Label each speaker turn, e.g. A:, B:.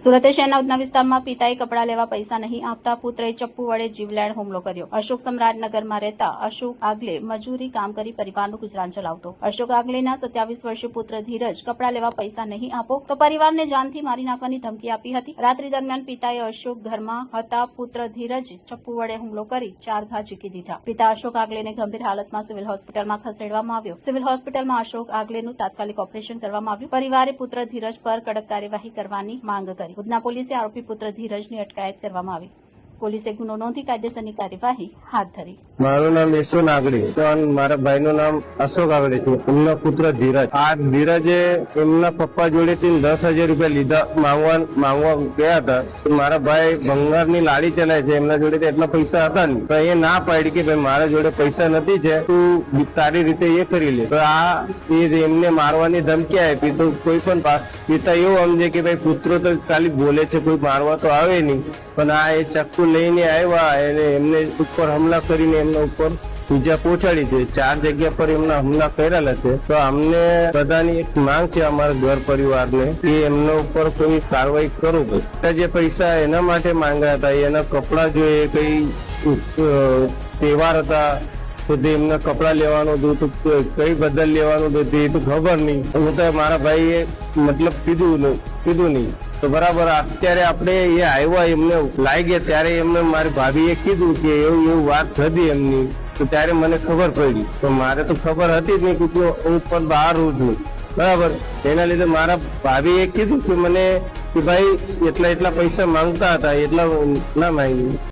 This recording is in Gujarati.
A: સુરત શહેરના ઉધના વિસ્તારમાં પિતાએ કપડાં લેવા પૈસા નહીં આપતા પુત્રએ ચપ્પુ વડે જીવલેણ હુમલો કર્યો। અશોક સમ્રાટનગરમાં રહેતા અશોક આગલે મજૂરી કામ કરી પરિવારનું ગુજરાન ચલાવતો। અશોક આગલેના 27 વર્ષીય પુત્ર ધીરજ કપડાં લેવા પૈસા નહીં આપો તો પરિવારને જાનથી મારી નાખવાની ધમકી આપી હતી। રાત્રિ દરમિયાન પિતાએ અશોક ઘરમાં હતા પુત્ર ધીરજ ચપ્પુ વડે હુમલો કરી 4 ઘા ઝીકી દીધા। પિતા અશોક આગલેને ગંભીર હાલતમાં સિવિલ હોસ્પિટલમાં ખસેડવામાં આવ્યો। સિવિલ હોસ્પિટલમાં અશોક આગલેનું તાત્કાલિક ઓપરેશન કરવામાં આવ્યું। પરિવારે પુત્ર ધીરજ પર કડક કાર્યવાહી કરવાની માંગ કરી। ઉધના પોલીસે આરોપી પુત્ર ધીરજની અટકાયત કરવામાં આવી। પોલીસે ગુનો નોંધી કાયદેસરની કાર્યવાહી હાથ ધરી।
B: મારું નામ યશુ નાગડી છે અને મારા ભાઈનું નામ અશોક આગળી છે। એમનો પુત્ર ધીરજ, આ ધીરજે એમના પપ્પા જોડેથી 10,000 રૂપિયા લીધા માંગવા ગયા હતા। મારા ભાઈ ભંગારની લારી ચલાવે છે, એમના જોડે એટલા પૈસા હતા નહીં, તો એ ના પાડી કે ભાઈ મારા જોડે પૈસા નથી છે, તું તારી રીતે એ કરી લે। તો આ એમને મારવાની ધમકી આપી તો કોઈ પણ પિતા એવું સમજે કે ભાઈ પુત્રો તો ખાલી બોલે છે, કોઈ મારવા તો આવે નહીં, પણ આ એ ચક્કુ લઈને આવ્યા અને એમને ઉપર હુમલા કરીને એમના ઉપર ઈજા પહોંચાડી છે। 4 જગ્યા પર એમના હુમલા કરેલા છે। તો અમને બધાની એક માંગ છે અમારા ઘર પરિવારને કે એમના ઉપર કોઈ કાર્યવાહી કરો। જે પૈસા એના માટે માંગ્યા હતા, એના કપડા જોઈએ, કઈ તહેવાર હતા તો એમના કપડા લેવાનું હતું, તો કઈ બદલ લેવાનું હતું એ તો ખબર નહીં। હું તો મારા ભાઈએ મતલબ કીધું નહીં। તો બરાબર અત્યારે આપણે એ આવ્યા એમને લાગ્યા ત્યારે એમને મારી ભાભીએ કીધું કે એવું વાત હતી એમની, તો ત્યારે મને ખબર પડી। તો મારે તો ખબર હતી જ નહીં કે હું પણ બહાર રહું છું, બરાબર। એના લીધે મારા ભાભીએ કીધું કે મને કે ભાઈ એટલા પૈસા માંગતા હતા, એટલા ના માંગી।